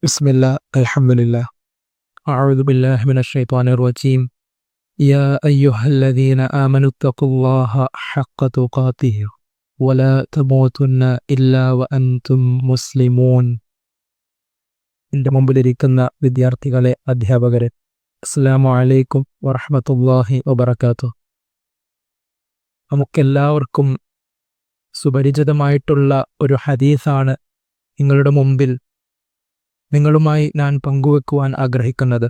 بسم الله الحمد لله أعوذ بالله من الشيطان الرجيم يا أيها الذين آمنوا اتقوا الله حق تقاته ولا تموتن إلا وأنتم مسلمون എൻ്റെ മുമ്പിലിരിക്കുന്ന വിദ്യാർത്ഥികളെ, അധ്യാപകരെ, അസ്സലാമു അലൈക്കും വറഹ്മത്തുള്ളാഹി വബറകാതുഹു. നമുക്കെല്ലാവർക്കും സുപരിചിതമായിട്ടുള്ള ഒരു ഹദീസാണ് നിങ്ങളുടെ മുമ്പിൽ നിങ്ങളുമായി ഞാൻ പങ്കുവെക്കുവാൻ ആഗ്രഹിക്കുന്നത്.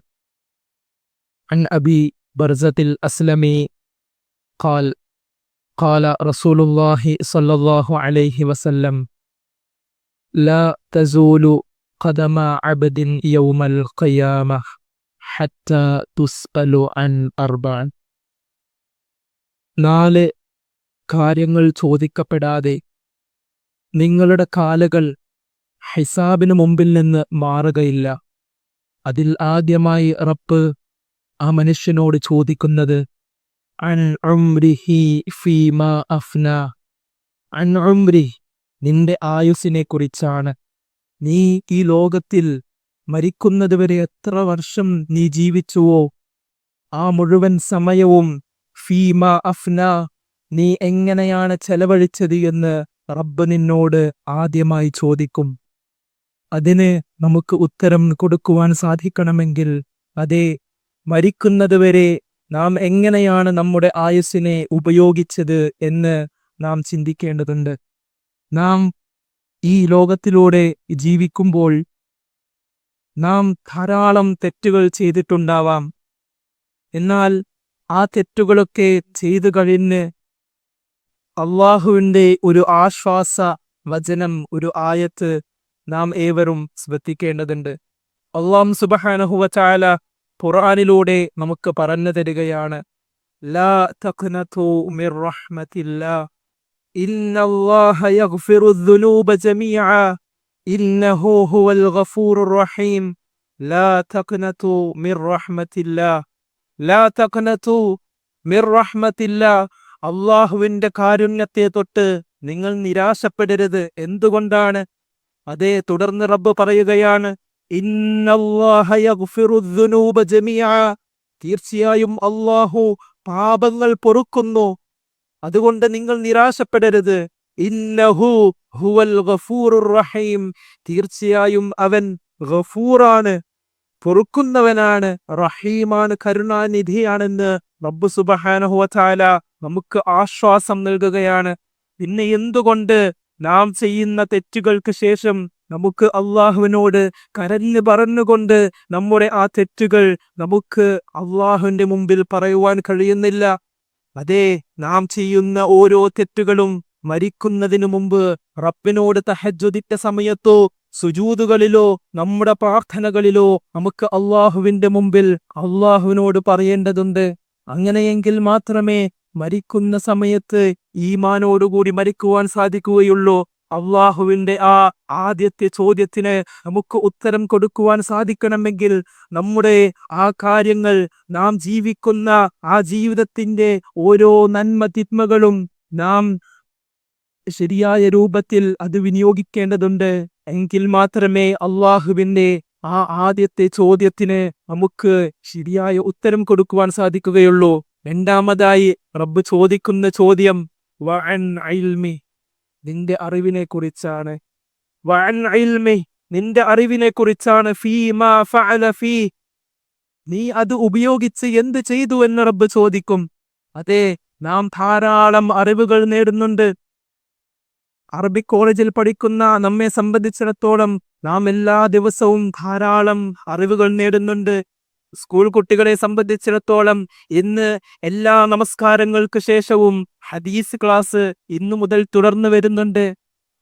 അൻ അബി ബർസത്തിൽ അസ്ലമി ഖാൽ ഖാല റസൂലുള്ളാഹി സ്വല്ലല്ലാഹു അലൈഹി വസല്ലം ലാ തസൂലു ഖദമ അബ്ദിൻ യൗമൽ ഖിയാമഹ ഹത്താ തുസ്അലു അൻ അർബഅൻ. 4 കാര്യങ്ങൾ ചോദിക്കപ്പെടാതെ നിങ്ങളുടെ കാലുകൾ ഹിസാബിന് മുമ്പിൽ നിന്ന് മാറുകയില്ല. അതിൽ ആദ്യമായി റബ്ബ് ആ മനുഷ്യനോട് ചോദിക്കുന്നത് അൻ ഉംരിഹി ഫീമാ അഫ്ന, അൻ ഉംരി, നിന്റെ ആയുസ്സിനെ കുറിച്ചാണ്. നീ ഈ ലോകത്തിൽ മരിക്കുന്നതുവരെ എത്ര വർഷം നീ ജീവിച്ചുവോ ആ മുഴുവൻ സമയവും ഫീമാ അഫ്ന, നീ എങ്ങനെയാണ് ചെലവഴിച്ചത് എന്ന് റബ്ബ് നിന്നോട് ആദ്യമായി ചോദിക്കും. അതിന് നമുക്ക് ഉത്തരം കൊടുക്കുവാൻ സാധിക്കണമെങ്കിൽ അതെ, മരിക്കുന്നതുവരെ നാം എങ്ങനെയാണ് നമ്മുടെ ആയുസ്സിനെ ഉപയോഗിച്ചത് എന്ന് നാം ചിന്തിക്കേണ്ടതുണ്ട്. നാം ഈ ലോകത്തിലൂടെ ജീവിക്കുമ്പോൾ നാം ധാരാളം തെറ്റുകൾ ചെയ്തിട്ടുണ്ടാവാം. എന്നാൽ ആ തെറ്റുകളൊക്കെ ചെയ്തു കഴിഞ്ഞ് അള്ളാഹുവിൻ്റെ ഒരു ആശ്വാസ വചനം, ഒരു ആയത്ത് നാം ഏവരും ശ്രദ്ധിക്കേണ്ടതുണ്ട്. അല്ലാഹു സുബ്ഹാനഹു വ തആല ഖുർആനിലൂടെ നമുക്ക് പറഞ്ഞു തരികയാണ്, ലാ തഖ്നതു മിർ റഹ്മത്തില്ലാഹ് ഇന്നല്ലാഹ യഗ്ഫിറു ദുനൂബ ജമീഅ ഇന്നഹു ഹുവൽ ഗഫൂറുർ റഹീം. ലാ തഖ്നതു മിർ റഹ്മത്തില്ലാഹ്, ലാ തഖ്നതു മിർ റഹ്മത്തില്ലാഹ്, അല്ലാഹുവിൻ്റെ കാരുണ്യത്തെ തൊട്ട് നിങ്ങൾ നിരാശപ്പെടരുത്. എന്തുകൊണ്ടാണ്? അതേ, തുടർന്ന് റബ്ബ് പറയുകയാണ്, ഇന്നല്ലാഹ യഗ്ഫിറു ദുനൂബ ജമീഅ, തീർച്ചയായും അല്ലാഹു പാപങ്ങൾ പൊറുക്കുന്നു. അതുകൊണ്ട് നിങ്ങൾ നിരാശപ്പെടരുത്. ഇന്നഹു ഹുവൽ ഗഫൂറുർ റഹീം, തീർച്ചയായും അവൻ ഗഫൂറാണ്, പൊറുക്കുന്നവനാണ്, റഹീമാണ്, കരുണാനിധിയാണെന്ന് റബ്ബ് സുബ്ഹാനഹു വ തആല നമുക്ക് ആശ്വാസം നൽകുകയാണ്. പിന്നെ എന്തുകൊണ്ട് നാം ചെയ്യുന്ന തെറ്റുകൾക്ക് ശേഷം നമുക്ക് അള്ളാഹുവിനോട് കരഞ്ഞു പറഞ്ഞുകൊണ്ട് നമ്മുടെ ആ തെറ്റുകൾ നമുക്ക് അള്ളാഹുവിന്റെ മുമ്പിൽ പറയുവാൻ കഴിയുന്നില്ല? അതേ, നാം ചെയ്യുന്ന ഓരോ തെറ്റുകളും മരിക്കുന്നതിനു മുമ്പ് റബ്ബിനോട് തഹജ്ജുദിന്റെ സമയത്തോ സുജൂദുകളിലോ നമ്മുടെ പ്രാർത്ഥനകളിലോ നമുക്ക് അള്ളാഹുവിന്റെ മുമ്പിൽ അള്ളാഹുവിനോട് പറയേണ്ടതുണ്ട്. അങ്ങനെയെങ്കിൽ മാത്രമേ മരിക്കുന്ന സമയത്ത് ഈമാനോടുകൂടി മരിക്കുവാൻ സാധിക്കുകയുള്ളൂ. അള്ളാഹുവിന്റെ ആ ആദ്യത്തെ ചോദ്യത്തിന് നമുക്ക് ഉത്തരം കൊടുക്കുവാൻ സാധിക്കണമെങ്കിൽ നമ്മുടെ ആ കാര്യങ്ങൾ, നാം ജീവിക്കുന്ന ആ ജീവിതത്തിന്റെ ഓരോ നന്മ തിന്മകളും നാം ശരിയായ രൂപത്തിൽ അത് വിനിയോഗിക്കേണ്ടതുണ്ട്. എങ്കിൽ മാത്രമേ അള്ളാഹുവിന്റെ ആ ആദ്യത്തെ ചോദ്യത്തിന് നമുക്ക് ശരിയായ ഉത്തരം കൊടുക്കുവാൻ സാധിക്കുകയുള്ളൂ. രണ്ടാമതായി റബ്ബ് ചോദിക്കുന്ന ചോദ്യം വഅൻ ഇൽമി, നിന്റെ അറിവിനെ കുറിച്ചാണ്. വഅൻ ഇൽമി, നിന്റെ അറിവിനെ കുറിച്ചാണ്. ഫീമാ ഫഅല ഫീ, നീ അത് ഉപയോഗിച്ച് എന്ത് ചെയ്തു എന്ന് റബ്ബ് ചോദിക്കും. അതെ, നാം ധാരാളം അറിവുകൾ നേടുന്നുണ്ട്. അറബിക് കോളേജിൽ പഠിക്കുന്ന നമ്മെ സംബന്ധിച്ചിടത്തോളം നാം എല്ലാ ദിവസവും ധാരാളം അറിവുകൾ നേടുന്നുണ്ട്. സ്കൂൾ കുട്ടികളെ സംബന്ധിച്ചിടത്തോളം ഇന്ന് എല്ലാ നമസ്കാരങ്ങൾക്ക് ശേഷവും ഹദീസ് ക്ലാസ് ഇന്നു മുതൽ തുടർന്നു വരുന്നുണ്ട്.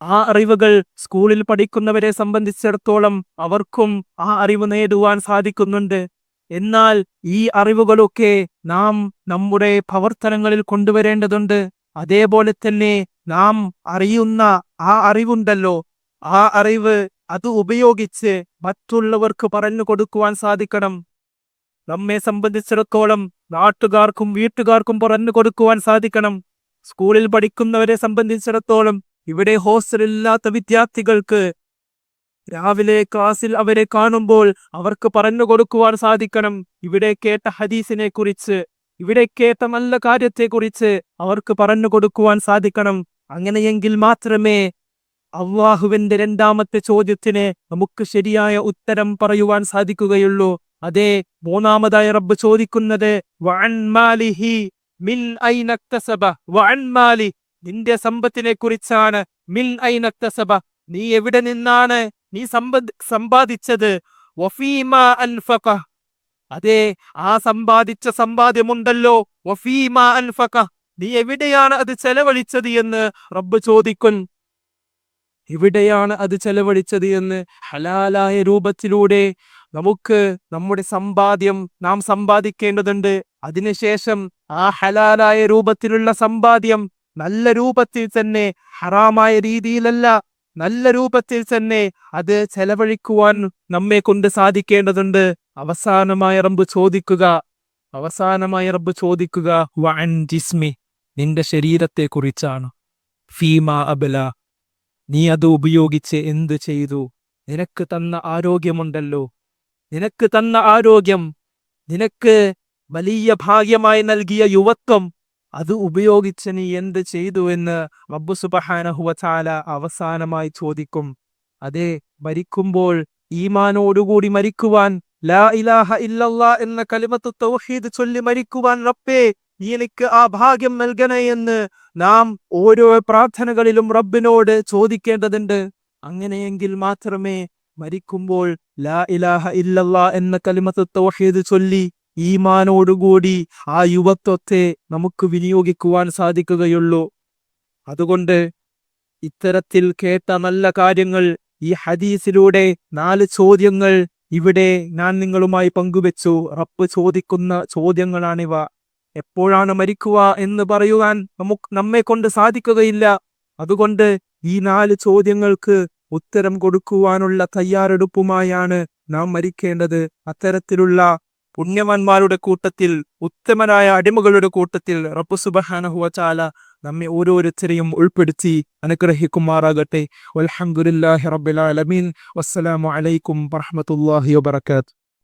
ആ അറിവുകൾ സ്കൂളിൽ പഠിക്കുന്നവരെ സംബന്ധിച്ചിടത്തോളം അവർക്കും ആ അറിവ് നേടുവാൻ സാധിക്കുന്നുണ്ട്. എന്നാൽ ഈ അറിവുകളൊക്കെ നാം നമ്മുടെ പ്രവർത്തനങ്ങളിൽ കൊണ്ടുവരേണ്ടതുണ്ട്. അതേപോലെ തന്നെ നാം അറിയുന്ന ആ അറിവുണ്ടല്ലോ, ആ അറിവ് അത് ഉപയോഗിച്ച് മറ്റുള്ളവർക്ക് പറഞ്ഞു കൊടുക്കുവാൻ സാധിക്കണം. നമ്മെ സംബന്ധിച്ചിടത്തോളം നാട്ടുകാർക്കും വീട്ടുകാർക്കും പറഞ്ഞു കൊടുക്കുവാൻ സാധിക്കണം. സ്കൂളിൽ പഠിക്കുന്നവരെ സംബന്ധിച്ചിടത്തോളം ഇവിടെ ഹോസ്റ്റലില്ലാത്ത വിദ്യാർത്ഥികൾക്ക് രാവിലെ ക്ലാസ്സിൽ അവരെ കാണുമ്പോൾ അവർക്ക് പറഞ്ഞു കൊടുക്കുവാൻ സാധിക്കണം. ഇവിടെ കേട്ട ഹദീസിനെ കുറിച്ച്, ഇവിടെ കേട്ട നല്ല കാര്യത്തെക്കുറിച്ച് അവർക്ക് പറഞ്ഞു കൊടുക്കുവാൻ സാധിക്കണം. അങ്ങനെയെങ്കിൽ മാത്രമേ അള്ളാഹുവിന്റെ രണ്ടാമത്തെ ചോദ്യത്തിന് നമുക്ക് ശരിയായ ഉത്തരം പറയുവാൻ സാധിക്കുകയുള്ളൂ. അതേ, മൂന്നാമതായി റബ്ബ് ചോദിക്കുന്നത് വഅൻ മാലിഹി മിൻ ഐന ഇക്തസബ വഅൻ മാലി, നിന്റെ സമ്പത്തിനെ കുറിച്ചാണ്. മിൻ ഐന ഇക്തസബ, നീ എവിടെ നിന്നാണ് നീ സമ്പാദിച്ചത്. വഫീമാ അൻഫഖ, അതേ, ആ സമ്പാദിച്ച സമ്പാദ്യമുണ്ടല്ലോ, വഫീമാ അൻഫഖ, നീ എവിടെയാണ് അത് ചെലവഴിച്ചത് എന്ന് റബ്ബ് ചോദിക്കും. എവിടെയാണ് അത് ചെലവഴിച്ചത് എന്ന്. ഹലാലായ രൂപത്തിലൂടെ നമുക്ക് നമ്മുടെ സമ്പാദ്യം നാം സമ്പാദിക്കേണ്ടതുണ്ട്. അതിനുശേഷം ആ ഹലാലായ രൂപത്തിലുള്ള സമ്പാദ്യം നല്ല രൂപത്തിൽ തന്നെ, ഹറാമായ രീതിയിലല്ല, നല്ല രൂപത്തിൽ തന്നെ അത് ചെലവഴിക്കുവാൻ നമ്മെ കൊണ്ട് സാധിക്കേണ്ടതുണ്ട്. അവസാനമായ റബ്ബ് ചോദിക്കുക വഅൻ ജിസ്മി, നിന്റെ ശരീരത്തെ കുറിച്ചാണ്. ഫീമാ അബല, നീ അത് ഉപയോഗിച്ച് എന്ത് ചെയ്തു. നിനക്ക് തന്ന ആരോഗ്യമുണ്ടല്ലോ, നിനക്ക് തന്ന ആരോഗ്യം, നിനക്ക് വലിയ ഭാഗ്യമായി നൽകിയ യുവത്വം, അത് ഉപയോഗിച്ച് നീ എന്ത് ചെയ്തു എന്ന് റബ്ബ് സുബ്ഹാനഹു വ തആല അവസാനമായി ചോദിക്കും. അതെ, മരിക്കുമ്പോൾ ഈമാനോടുകൂടി മരിക്കുവാൻ, ലാ ഇലാഹ ഇല്ലല്ലാ എന്ന കലിമത്ത് തൗഹീദ് ചൊല്ലി മരിക്കുവാൻ റബ്ബേ നീ എനിക്ക് ആ ഭാഗ്യം നൽകണേ എന്ന് നാം ഓരോ പ്രാർത്ഥനകളിലും റബ്ബിനോട് ചോദിക്കേണ്ടതുണ്ട്. അങ്ങനെയെങ്കിൽ മാത്രമേ മരിക്കുമ്പോൾ ലാ ഇലാഹ ഇല്ലല്ലാ എന്ന കലിമത്ത് തൗഹീദ് ചൊല്ലി ഈമാനോടുകൂടി ആ യുവത്വത്തെ നമുക്ക് വിനിയോഗിക്കുവാൻ സാധിക്കുകയുള്ളൂ. അതുകൊണ്ട് ഇത്തരത്തിൽ കേട്ട നല്ല കാര്യങ്ങൾ, ഈ ഹദീസിലൂടെ 4 ചോദ്യങ്ങൾ ഇവിടെ ഞാൻ നിങ്ങളുമായി പങ്കുവെച്ചു. റബ്ബ് ചോദിക്കുന്ന ചോദ്യങ്ങളാണിവ. എപ്പോഴാണ് മരിക്കുക എന്ന് പറയുവാൻ നമ്മെ കൊണ്ട് സാധിക്കുകയില്ല. അതുകൊണ്ട് ഈ 4 ചോദ്യങ്ങൾക്ക് ഉത്തരം കൊടുക്കുവാനുള്ള തയ്യാറെടുപ്പുമായാണ് നാം മരിക്കേണ്ടത്. അത്തരത്തിലുള്ള പുണ്യവാന്മാരുടെ കൂട്ടത്തിൽ, ഉത്തമരായ അടിമകളുടെ കൂട്ടത്തിൽ റബ്ബ് സുബ്ഹാനഹു വ തആല നമ്മെ ഓരോരുത്തരെയും ഉൾപ്പെടുത്തി അനുഗ്രഹിക്കുമാറാകട്ടെ. വൽഹംദുലില്ലാഹി റബ്ബിൽ ആലമീൻ. വസ്സലാമു അലൈക്കും വറഹ്മത്തുള്ളാഹി വബറകാതുഹു.